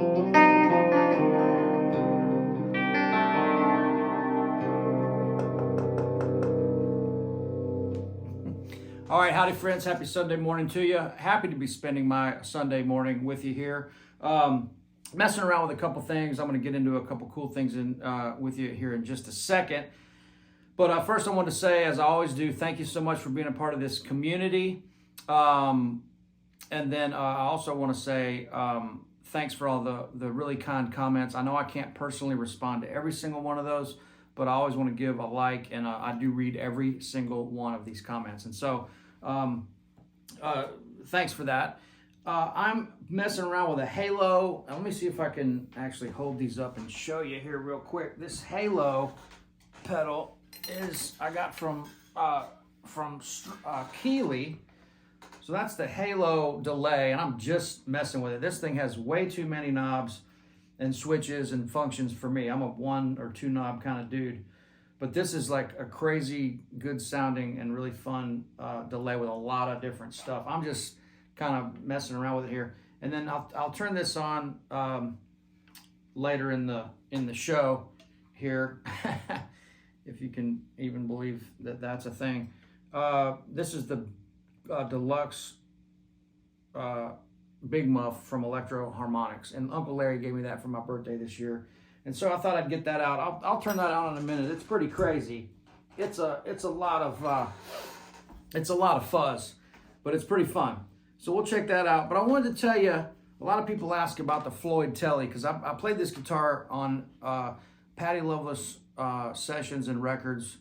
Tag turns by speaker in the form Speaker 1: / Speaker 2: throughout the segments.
Speaker 1: All right, howdy friends, happy Sunday morning to you. Happy to be spending my Sunday morning with you here. Messing around with a couple things. I'm going to get into a couple cool things with you here in just a second. But first I want to say, as I always do, thank you so much for being a part of this community. And then I also want to say thanks for all the really kind comments. I know I can't personally respond to every single one of those, but I always want to give a like, and I do read every single one of these comments. And so thanks for that. I'm messing around with a halo. Let me see if I can actually hold these up and show you here real quick. This halo pedal is I got from Keeley. So that's the halo delay, and I'm just messing with it. This thing has way too many knobs and switches and functions for me. I'm a 1 or 2 knob kind of dude. But this is like a crazy good sounding and really fun delay with a lot of different stuff. I'm just kind of messing around with it here. And then I'll turn this on later in the show here, if you can even believe that that's a thing. This is the deluxe Big Muff from Electro Harmonics, and Uncle Larry gave me that for my birthday this year. And so I thought I'd get that out. I'll turn that on in a minute. It's pretty crazy. It's a lot of fuzz, but it's pretty fun. So we'll check that out. But I wanted to tell you, a lot of people ask about the Floyd Telly, because I played this guitar on Patty Loveless sessions and records,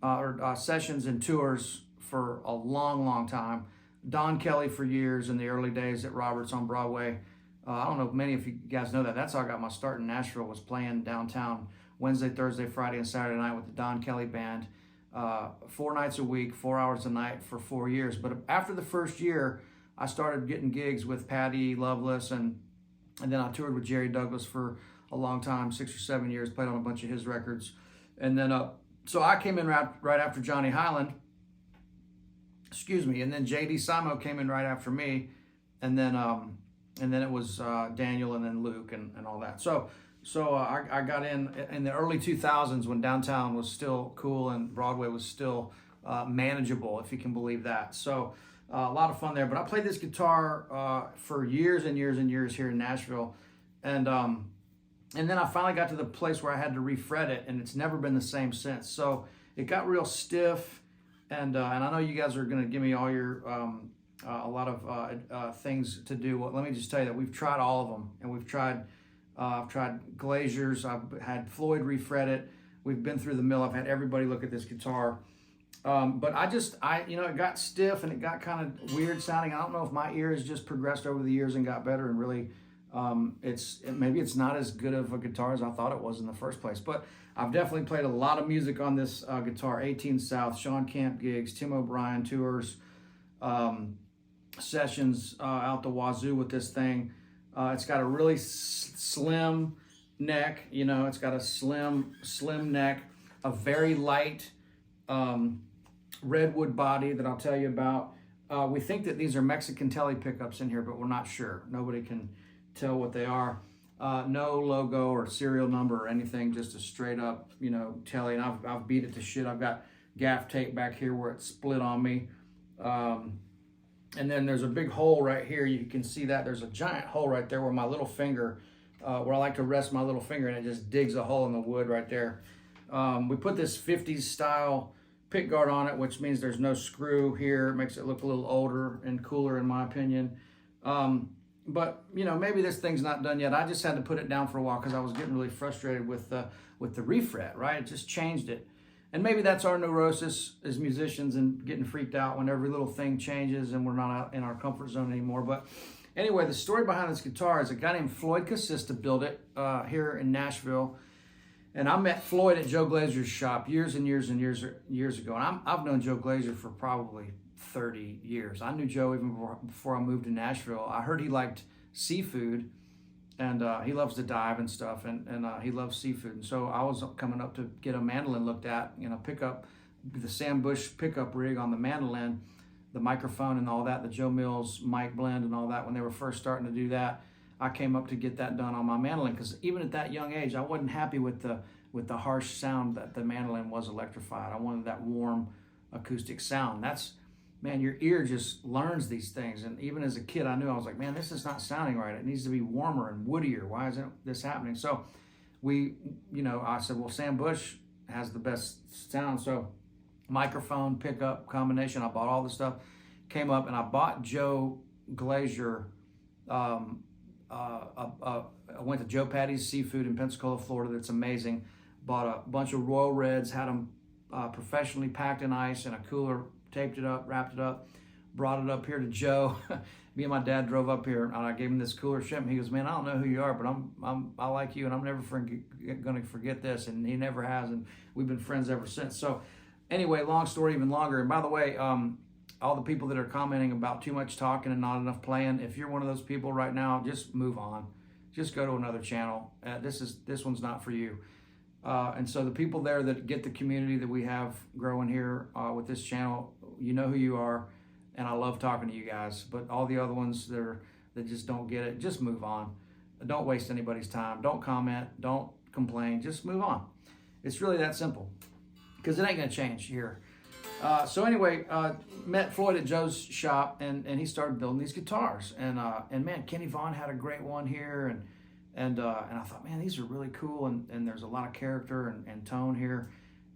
Speaker 1: or sessions and tours for a long time. Don Kelly for years in the early days at Roberts on Broadway. I don't know if many of you guys know that. That's how I got my start in Nashville, was playing downtown Wednesday, Thursday, Friday, and Saturday night with the Don Kelly Band. 4 nights a week, 4 hours a night for 4 years. But after the first year, I started getting gigs with Patty Loveless, and then I toured with Jerry Douglas for a long time, 6 or 7 years, played on a bunch of his records. And then, so I came in right after Johnny Highland, and then J.D. Simo came in right after me, and then it was Daniel, and then Luke, and all that. So I got in the early 2000s when downtown was still cool and Broadway was still manageable, if you can believe that. So a lot of fun there. But I played this guitar for years and years and years here in Nashville, and then I finally got to the place where I had to refret it, and it's never been the same since. So it got real stiff, and I know you guys are going to give me all your a lot of things to do. Well, let me just tell you that we've tried all of them, and we've tried. I've tried glaziers. I've had Floyd refret it. We've been through the mill. I've had everybody look at this guitar, but it got stiff and it got kind of weird sounding. I don't know if my ear has just progressed over the years and got better, and really, maybe it's not as good of a guitar as I thought it was in the first place. But I've definitely played a lot of music on this guitar. 18 South, Sean Camp gigs, Tim O'Brien tours. Sessions out the wazoo with this thing. It's got a really slim neck, it's got a slim neck, a very light redwood body that I'll tell you about. We think that these are Mexican Tele pickups in here, but we're not sure. Nobody can tell what they are. No logo or serial number or anything, just a straight up, Tele. And I've beat it to shit. I've got gaff tape back here where it split on me. And then there's a big hole right here. You can see that there's a giant hole right there where my little finger, where I like to rest my little finger, and it just digs a hole in the wood right there. We put this 50s style pick guard on it, which means there's no screw here. It makes it look a little older and cooler in my opinion. But maybe this thing's not done yet. I just had to put it down for a while because I was getting really frustrated with the refret, right? It just changed it. And maybe that's our neurosis as musicians, and getting freaked out when every little thing changes and we're not out in our comfort zone anymore. But anyway, the story behind this guitar is a guy named Floyd Telly built it here in Nashville. And I met Floyd at Joe Glazer's shop years and years and years ago. And I've known Joe Glazer for probably 30 years. I knew Joe even before I moved to Nashville. I heard he liked seafood, and he loves to dive and stuff, and he loves seafood. And so I was coming up to get a mandolin looked at, pickup, the Sam Bush pickup rig on the mandolin, the microphone and all that, the Joe Mills mic blend and all that, when they were first starting to do that. I came up to get that done on my mandolin, because even at that young age, I wasn't happy with the harsh sound that the mandolin was electrified. I wanted that warm acoustic sound. That's, man, your ear just learns these things. And even as a kid, I knew, I was like, man, this is not sounding right. It needs to be warmer and woodier. Why isn't this happening? So I said, well, Sam Bush has the best sound. So microphone, pickup, combination. I bought all the stuff, came up, and I bought Joe Glazier. I went to Joe Patty's Seafood in Pensacola, Florida. That's amazing. Bought a bunch of Royal Reds, had them professionally packed in ice in a cooler, taped it up, wrapped it up, brought it up here to Joe. Me and my dad drove up here, and I gave him this cooler shipment. He goes, man, I don't know who you are, but I like you, and I'm never going to forget this. And he never has, and we've been friends ever since. So anyway, long story even longer. And by the way, all the people that are commenting about too much talking and not enough playing, if you're one of those people right now, just move on. Just go to another channel. This one's not for you. And so the people there that get the community that we have growing here with this channel, you know who you are, and I love talking to you guys. But all the other ones that just don't get it, just move on. Don't waste anybody's time. Don't comment. Don't complain. Just move on. It's really that simple, because it ain't gonna change here. So anyway, met Floyd at Joe's shop, and he started building these guitars. And man, Kenny Vaughn had a great one here, and I thought, man, these are really cool, and there's a lot of character and tone here,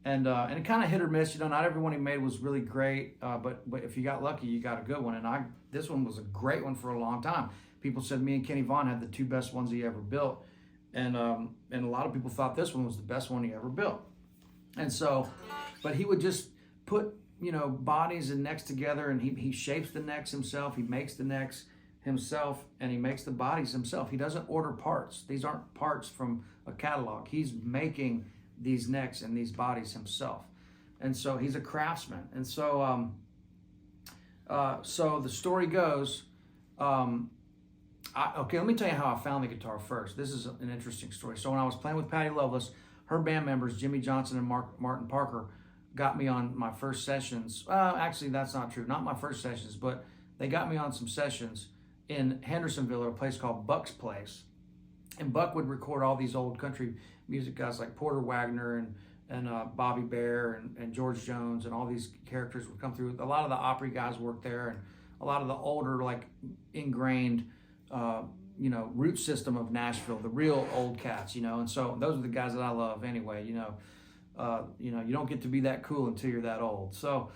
Speaker 1: and it kind of hit or miss. Not every one he made was really great, but if you got lucky, you got a good one. And this one was a great one for a long time. People said me and Kenny Vaughn had the two best ones he ever built, and a lot of people thought this one was the best one he ever built. And so, but he would just put bodies and necks together, and he shapes the necks himself, he makes the necks himself, and he makes the bodies himself. He doesn't order parts. These aren't parts from a catalog. He's making these necks and these bodies himself. And so he's a craftsman. And so so the story goes, okay, let me tell you how I found the guitar first. This is an interesting story. So when I was playing with Patty Loveless, her band members, Jimmy Johnson and Martin Parker, got me on my first sessions. Actually, that's not true. Not my first sessions, but they got me on some sessions in Hendersonville, a place called Buck's Place. And Buck would record all these old country music guys like Porter Wagner and Bobby Bear and George Jones, and all these characters would come through. A lot of the Opry guys worked there, and a lot of the older, like ingrained, root system of Nashville, the real old cats, And so those are the guys that I love anyway, you don't get to be that cool until you're that old. So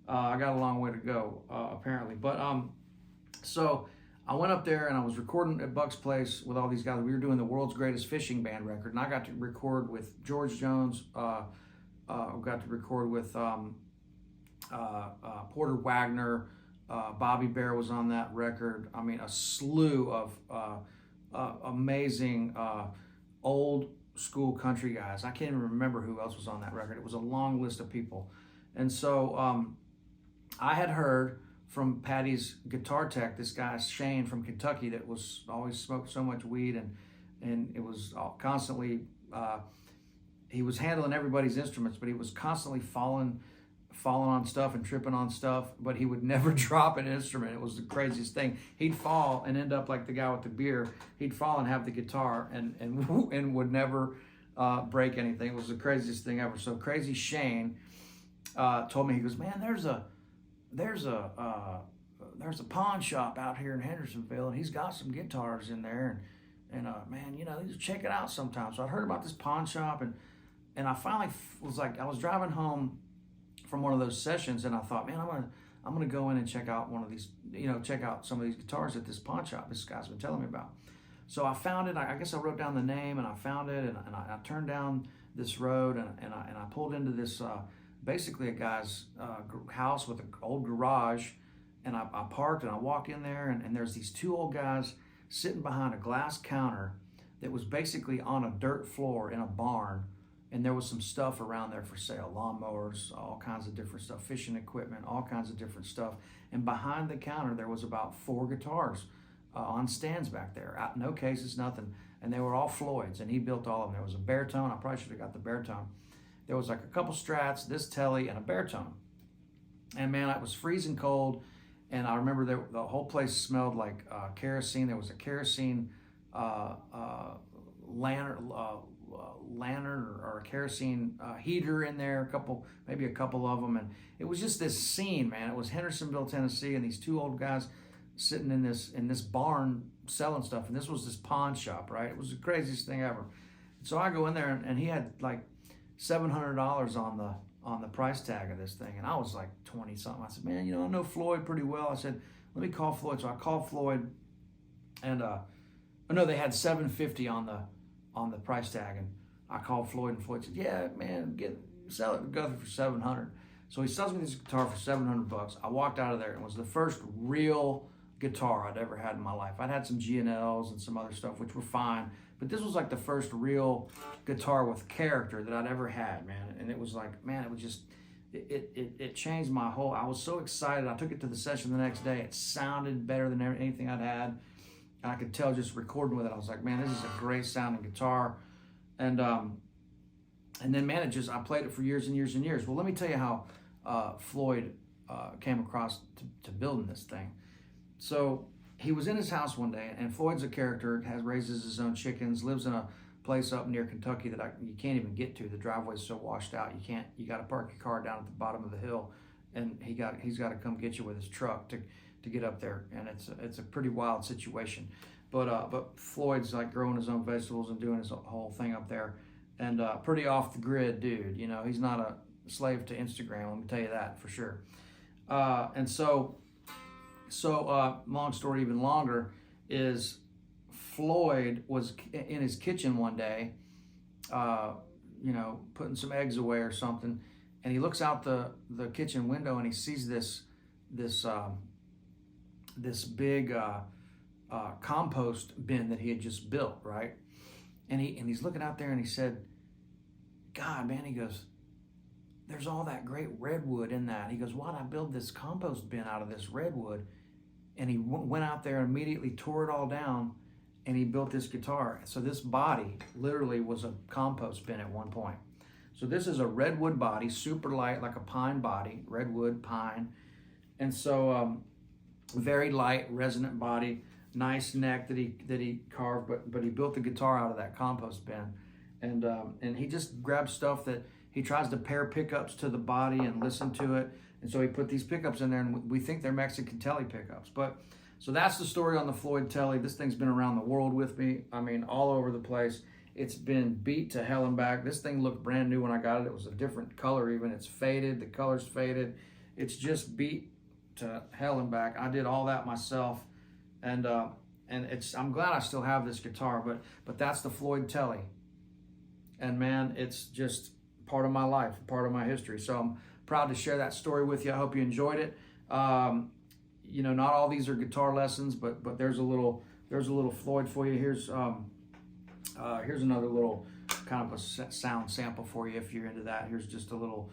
Speaker 1: I got a long way to go, apparently. But so I went up there and I was recording at Buck's Place with all these guys. We were doing the World's Greatest Fishing Band record, and I got to record with George Jones. Got to record with Porter Wagner. Bobby Bear was on that record. I mean, a slew of amazing old school country guys. I can't even remember who else was on that record. It was a long list of people. And so I had heard from Patty's guitar tech, this guy Shane from Kentucky, that was always smoked so much weed, and it was constantly he was handling everybody's instruments, but he was constantly falling on stuff and tripping on stuff, but he would never drop an instrument. It was the craziest thing. He'd fall and end up like the guy with the beer. He'd fall and have the guitar and would never break anything. It was the craziest thing ever. So Crazy Shane told me, he goes, man, there's a pawn shop out here in Hendersonville, and he's got some guitars in there, and man, you just check it out sometime. So I heard about this pawn shop, and I finally was like, I was driving home from one of those sessions, and I thought, man, I'm gonna go in and check out one of these, check out some of these guitars at this pawn shop this guy's been telling me about. So I found it. I guess I wrote down the name, and I found it, and I turned down this road, and I pulled into this basically a guy's house with an old garage, and I parked, and I walked in there, and there's these two old guys sitting behind a glass counter that was basically on a dirt floor in a barn. And there was some stuff around there for sale, lawnmowers, all kinds of different stuff, fishing equipment, all kinds of different stuff. And behind the counter, there was about 4 guitars on stands back there, no cases, nothing. And they were all Floyd's, and he built all of them. There was a baritone. I probably should have got the baritone. There was like a couple Strats, this Tele, and a baritone. And man, it was freezing cold. And I remember the whole place smelled like kerosene. There was a kerosene lantern or a kerosene heater in there, maybe a couple of them, and it was just this scene, man. It was Hendersonville, Tennessee, and these two old guys sitting in this barn selling stuff, and this was this pawn shop, right? It was the craziest thing ever. So I go in there, and he had like $700 on the price tag of this thing, and I was like 20 something. I said, man, I know Floyd pretty well. I said, let me call Floyd. So I called Floyd, and no, they had $750 on the price tag, and I called Floyd, and Floyd said, yeah, man, sell it to Guthrie for $700. So he sells me this guitar for $700. I walked out of there, and it was the first real guitar I'd ever had in my life. I'd had some G&Ls and some other stuff, which were fine, but this was like the first real guitar with character that I'd ever had, man. And it was like, man, it was just, it changed my whole, I was so excited. I took it to the session the next day. It sounded better than anything I'd had. And I could tell just recording with it, I was like, man, this is a great sounding guitar. And then, man, I played it for years and years and years. Well, let me tell you how Floyd came across to building this thing. So he was in his house one day, and Floyd's a character, raises his own chickens, lives in a place up near Kentucky that you can't even get to. The driveway's so washed out, you got to park your car down at the bottom of the hill, and he's got to come get you with his truck to get up there, and it's a pretty wild situation. But Floyd's like growing his own vegetables and doing his whole thing up there, and pretty off the grid dude. He's not a slave to Instagram. Let me tell you that for sure. And so long story even longer is Floyd was in his kitchen one day, putting some eggs away or something, and he looks out the kitchen window and he sees this big compost bin that he had just built, right? And he's looking out there and he said, God, man, he goes, there's all that great redwood in that. He goes, why'd I build this compost bin out of this redwood? And he went out there and immediately tore it all down, and he built this guitar. So this body literally was a compost bin at one point. So this is a redwood body, super light, like a pine body, redwood, pine. And so very light, resonant body, nice neck that he carved, but he built the guitar out of that compost bin. And he just grabbed stuff that he tries to pair pickups to the body and listen to it. And so he put these pickups in there, and we think they're Mexican Tele pickups. So that's the story on the Floyd Telly. This thing's been around the world with me. I mean, all over the place. It's been beat to hell and back. This thing looked brand new when I got it. It was a different color even. It's faded. The color's faded. It's just beat to hell and back. I did all that myself. And I'm glad I still have this guitar. But that's the Floyd Telly. And man, it's just part of my life, part of my history. So I'm proud to share that story with you. I hope you enjoyed it. Not all these are guitar lessons, but there's a little Floyd for you. Here's another little kind of a sound sample for you if you're into that. Here's just a little,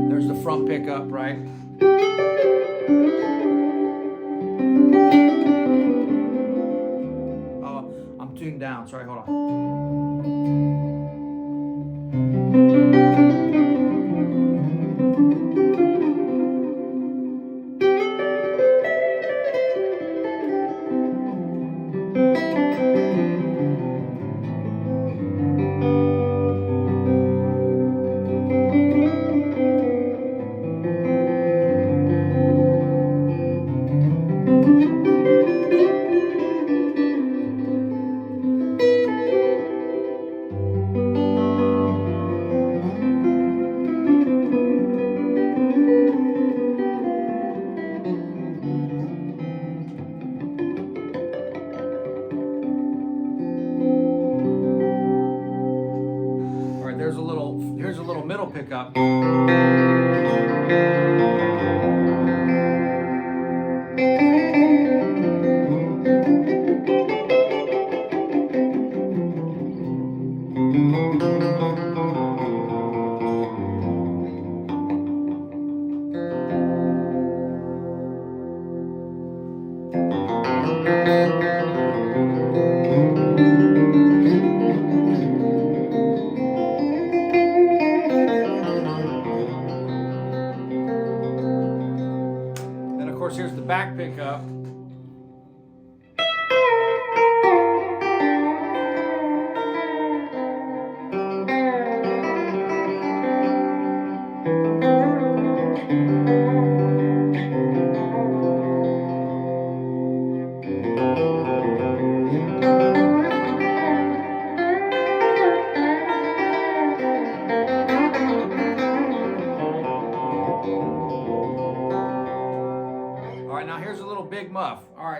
Speaker 1: there's the front pickup, right? I'm tuned down. Sorry, hold on. Here's a little middle pickup.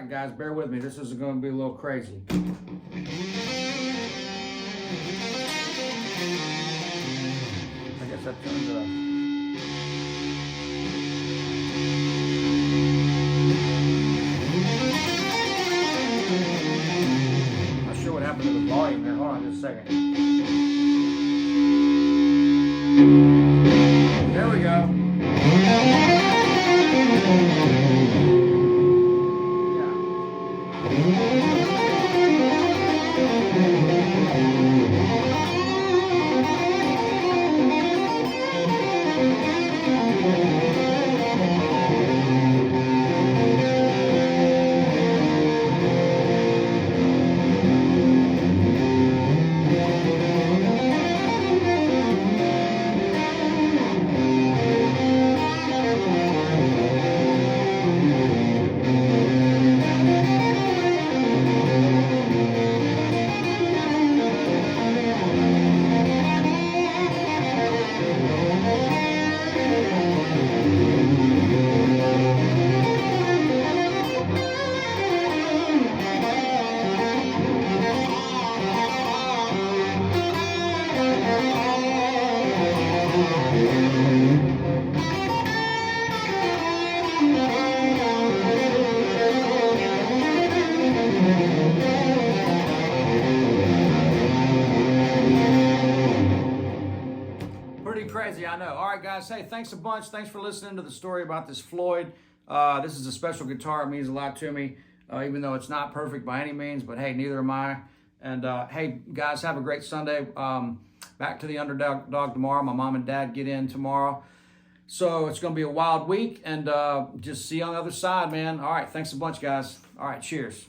Speaker 1: right, guys, bear with me. This is going to be a little crazy. I guess that turns it up. Not sure what happened to the volume here. Hold on just a second. There we go. Crazy, I know. All right, guys. Hey, thanks a bunch. Thanks for listening to the story about this Floyd. This is a special guitar. It means a lot to me, even though it's not perfect by any means. But hey, neither am I. And hey, guys, have a great Sunday. Back to the underdog tomorrow. My mom and dad get in tomorrow. So it's going to be a wild week. And just see you on the other side, man. All right. Thanks a bunch, guys. All right. Cheers.